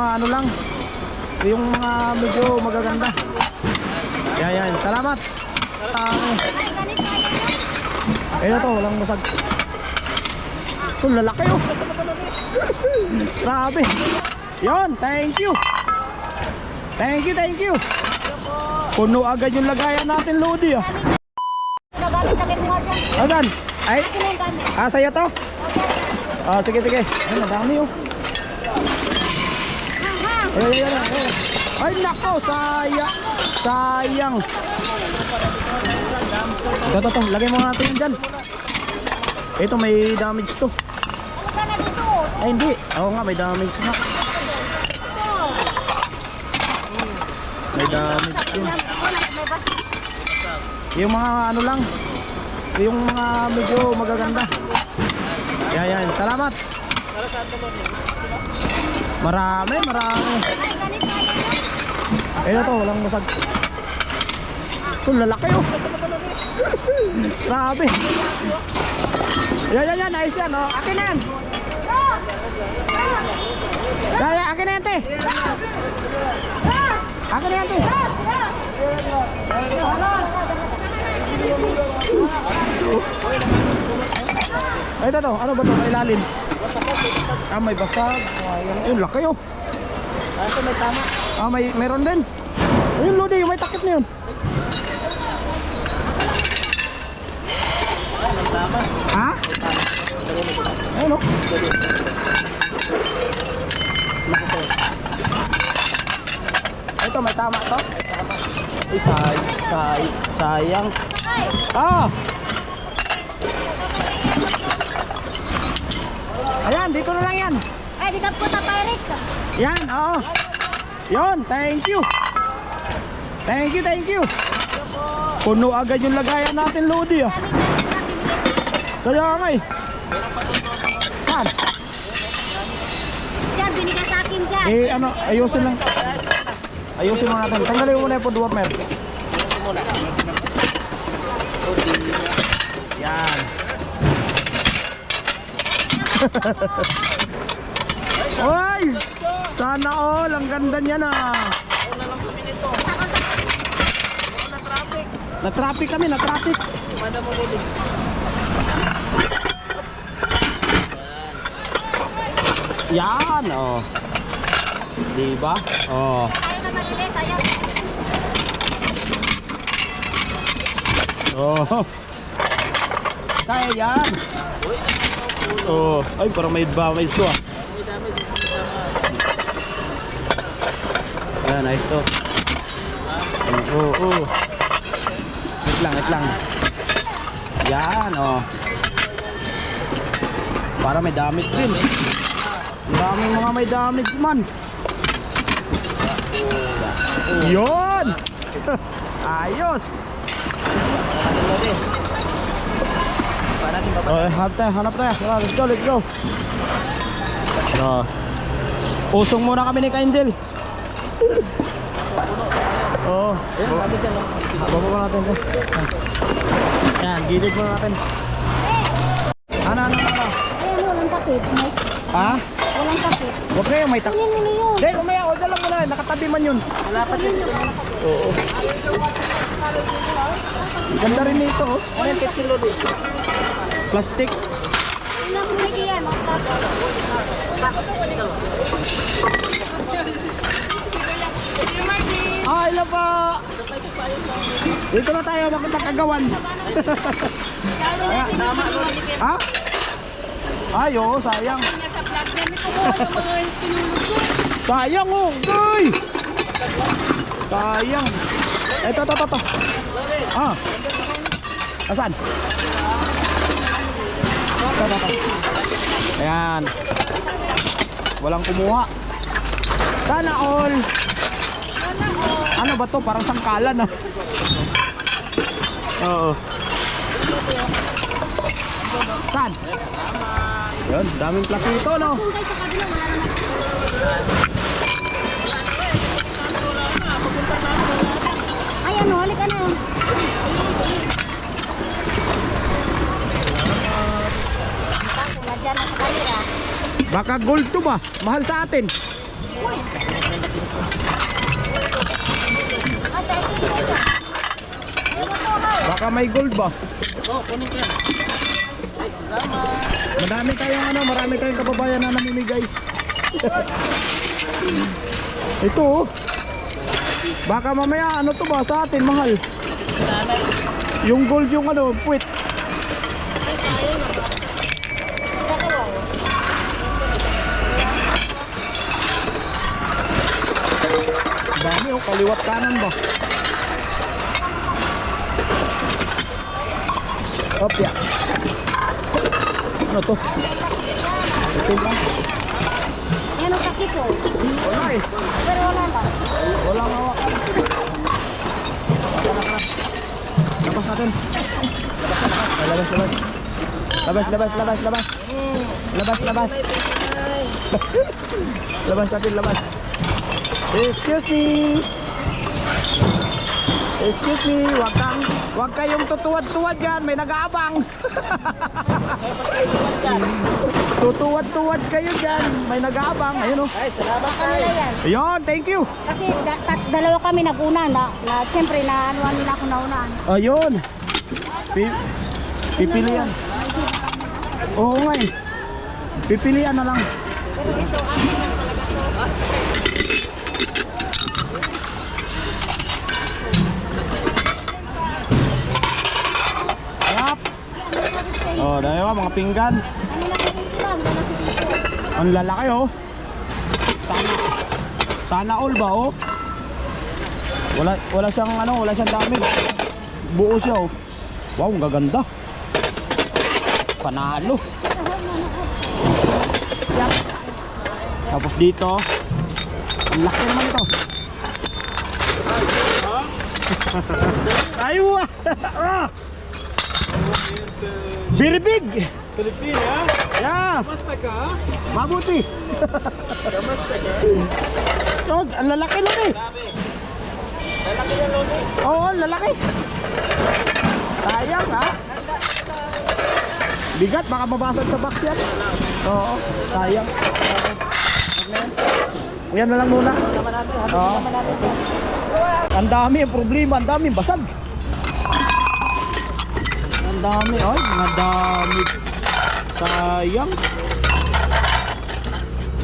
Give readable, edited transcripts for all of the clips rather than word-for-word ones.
Ano lang, yung mga medyo magaganda. Yan, salamat. Ayun to, walang masag. So lalaki oh. Grabe. Yon, thank you. Thank you. Puno agad yung lagayan natin, Lodi ah. Adan? Ay? Sa'yo to? Sige. Ay, madami oh. Ay, nako, sayang. Ito, lagay mo natin yun dyan. Ito, may damage to. Ay, hindi. Oo nga, may damage na. May damage din. Yung mga ano lang, yung mga medyo magaganda. Yan, salamat. Marami. Ayun to, walang masag. So lalaki oh. Grabe. Yan, ayos yan oh. Akin na yan. Akin na yan, te. Akin na yan, te. Ay, ito, ano ba ito? Ilalim. May basag. Ayun, laki oh. Ito may tama. Mayroon din. Ayun, Lodi, yung may takip na yun. Ha? Ayun oh. Ito, may tama to. Sayang. Ayan, dito na lang yan. Ay, dito po sa Pyrex. Yan, oo. Yon, thank you. Puno agad yung lagayan natin, Lodi ah. Kaya nga eh. Saan? Diyan, binigay sa akin dyan. Ano, ayusin lang. Ayusin mo natin. Tanggalin mo muna yung foodwarmer. Yan. Oy! Sana all, ang ganda niya na. Na-traffic kami. Yan, oh. Diba? Oh. Oh. Kaya yan. Oh, ay parang may damage to ah. Ayan, nice to. Oh. Wait lang. Yan, oh. Para may damage din. Daming mga may damage man. Yun! Ayos! Hanap tayo. Let's go. Usong muna kami ni Ka-Angel. Oo. Baba natin ito. Yan, gilid muna natin. Ano? Walang takip. Ha? Walang takip. Huwag na yung may takip. Yan yun. Hindi, umaya. Huwag na lang muna. Nakatabi man yun. Oo. Ganda rin nito oh. Ano yung kitsilo dito? Plastic. Ilang pinigay yan. Ilan pa? Dito na tayo magkagawan. Ha? Ay, oo, sayang. Sayang oh, guy. Sayang. Ito. Asan? Ito. Ayan. Walang kumuha. Sana all. Ano ba to? Parang sangkalan ah. Oo. Saan? Yun, daming plakito no? Ay, ano, halika na. Baka gold to ba? Mahal sa atin. Baka may gold ba? Oh, kunin ko yan. Ay, salamat. Marami tayong kababayan na namimigay. Ito oh. Baka mamaya ano to ba sa atin mahal. Yung gold yung ano, puwit. Dami oh, kaliwat kanan ba? Opya. Ano to? Ito lang. Yan ang takip ko. Wala eh. Pero wala lang. Wala nga hawakan. Labas natin. Ay, labas. Labas. Labas natin, labas. Excuse me, wag kayong tutuwad-tuwad dyan, may nag-aabang. Tutuwad-tuwad kayo dyan, may nag-aabang. Ayun oh. Ay, salamat Ano tayo. na yan? Ayun, thank you. Kasi dalawa kami nag-una na siyempre na anuan nila ako naunaan. Ayun. Pipilian. Oo nga eh. Pipilian na lang. Pero ito, ano lang talaga to. Ayap. Oh, dahil mga pinggan. Ano lang kasi sila, ang dala si Tito. Ang lalaki oh. Sana all ba oh. Wala siyang dami. Buo siya oh. Wow, ang gaganda. Panalo. Yap. Tapos dito, ang laki naman ito. Aywa. Very big. Pilipina, ha? Yeah. Basta ka, ha? Mabuti. Basta ka. Oh, ang lalaki nun eh. Lalaki na lolo. Oo, ang lalaki. Sayang ha. Bigat, baka mabasag sa box yan. Oo, sayang. Yan na lang muna. Oo. Ang dami ang problema, ang dami basag. Ang dami, ay, mga dami. Sayang.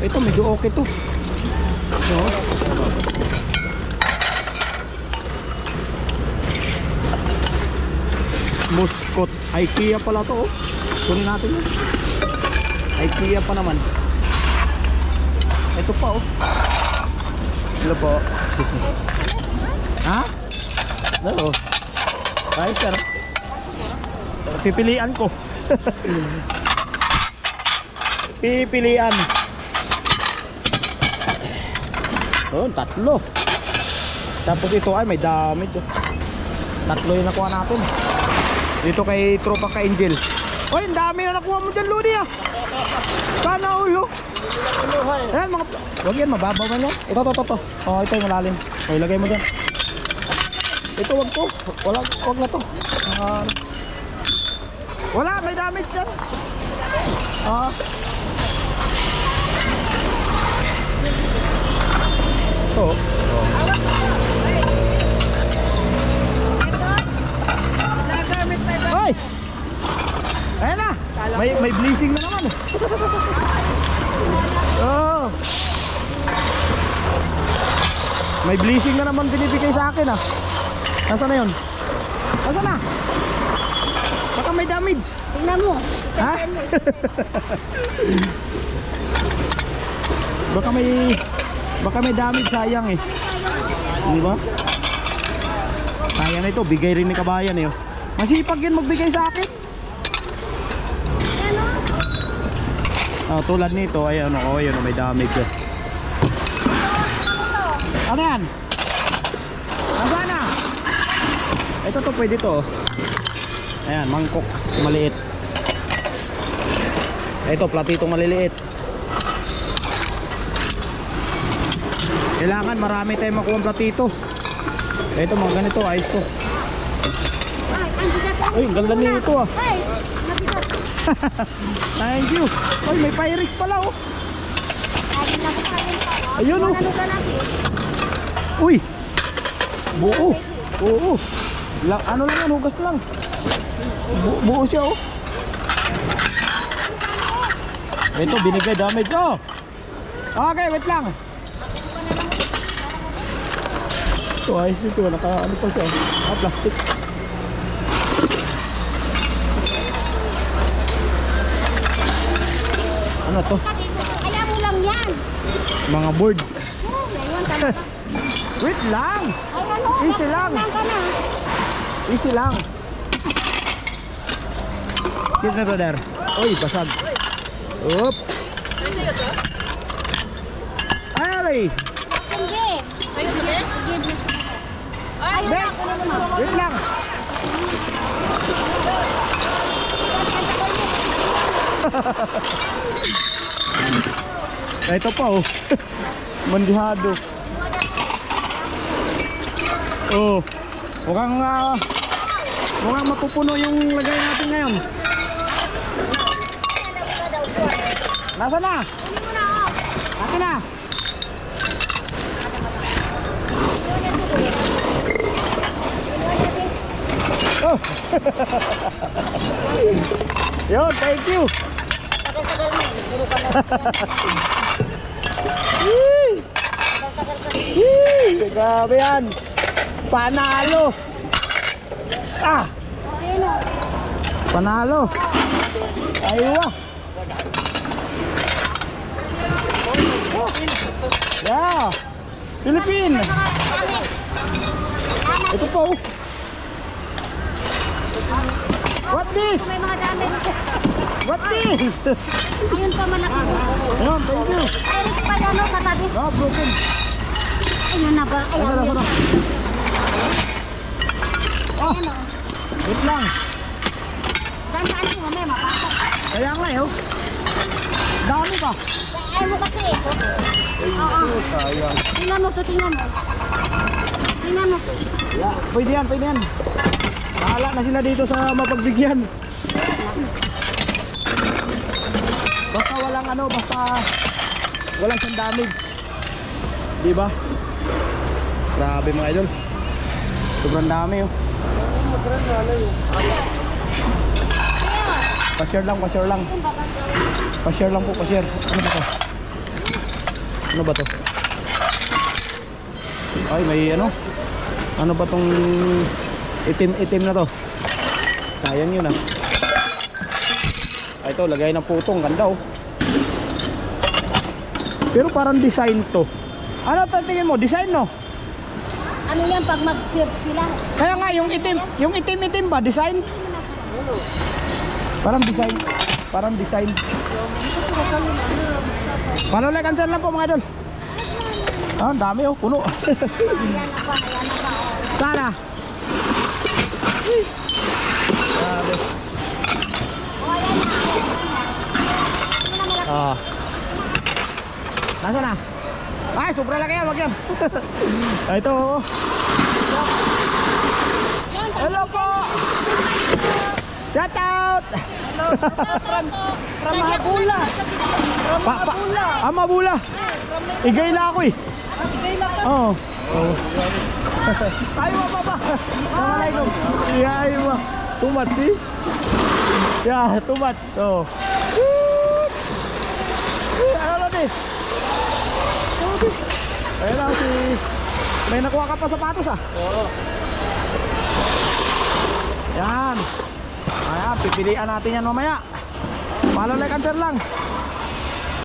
Ito medyo okay to. So, Muscot. IKEA pala to oh. Kunin natin yun. IKEA pa naman. Ito pa oh. Hello po. Ha? Hello. Ay sir. Pipilian ko. Pipilian. Oh, tatlo. Tapos ito ay may damage oh. Tatlo yung nakuha natin. Dito kay tropa ka Angel. Oy, ang dami na nakuha mo dyan, Lodi ah. Sana ulo. Ayan mga... Huwag yan, mababaw na yan. Ito. Oh, ito yung malalim. O, ilagay mo dyan. Ito, wag to. Wag na to. Wala, may damage dyan. Ito. Hoy! Ayan na! May blessing na naman. Oh. May blessing na naman binibigay sa akin ah. Nasaan na yun? Nasaan na? Baka may damage. Tingnan mo. Ha? Baka may damage, sayang eh. Di ba? Sayang na ito, bigay rin ni kabayan eh. Masipag yun magbigay sa akin. Tulad nito, ayan o, ayan o, may damage eh. Ano yan? Nasaan na? Ito to, pwede to. Ayan, mangkok, maliit. Ito, platitong maliliit. Kailangan marami tayong makuha ang platito. Ito, mga ganito, ayos to. Ay, ang ganda nito ah. Ay, nabigat. Thank you. Ay, may Pyrex pala oh. Ay, nabigat pa. Ayun oh. Ano ka natin? Uy! Buo! Oo! Ano lang yan, hugas lang. Buo siya oh. Ito, binigay damage oh! Okay, wait lang. Ito, ayos dito. Ano pa siya? Plastic. Ano to? Kaya mo lang yan. Mga board. Oh, ngayon talaga. Wait lang! Ay, ano? Easy lang. Ka na. Easy lang. Kit na to, der. Uy, basag. Oop. Ay! Hindi. Ayun na ba? Ayun Be! na, kunin mo. Wait lang. Ito pa oh. Mandihado. Oh. Mukhang mapupuno yung lagay natin ngayon. Nasa na? Nasa na? Oh. Yo, thank you. Yee! Grabe yan. Panalo. Ah, Ayun o. panalo. Aywa. Yeah. Philippine. Ito po. What this? May mga damage. What this? Ayun pa malaki. Ayun, thank you. Iris pa yan o, katabi. Ah, broken. Ayun na ba? Nasa na, nasa. Ah, Ayun o. wait lang. Saan mo may mapasok? Kaya nga eh, oh. Dami pa. Ayaw mo kasi eh. Oo. Sayang. Tingnan mo to, tingnan mo. Tingnan mo to. Yeah, pwede yan, pwede yan. Bahala na sila dito sa mapagbigyan. Basta walang ano, basta walang siyang damage. Di ba? Grabe mga idol. Sobrang dami oh. Pa-share lang, pa-share lang. Pa-share lang po, pa-share. Ano ba to? Ano ba to? Ay, may ano? Ano ba tong itim-itim na to? Sayang yun ah. Ay, ito, lagay ng putong. Ganda oh. Pero parang design to. Ano to tingin mo? Design no? Ano yan pag mag-serve sila? Kaya nga, yung itim-itim ba? Design? Parang design. Parang design. Panulay cancel lang po mga idol. Ah, ang dami oh, puno. Ayan na ba? Ayan na ba? Oh. Sana. Grabe. Oh, ayan na. Ayan na. Ah. Nasa na? Ay, sobra laki yan, wag yan. Ah, ito oh. Hello po. Shout out. From Mabula. Mabula. Igay na ako eh. Oo. Oh. Tayo ba ba? Assalamualaikum. Yeah, ayun. Too much eh. Yeah, too much. Oh. Ano na din? Ayun na si... May nakuha ka pa sapatos ah. Oo. Yan. Ayan, pipilian natin yan mamaya. Follow like and share lang.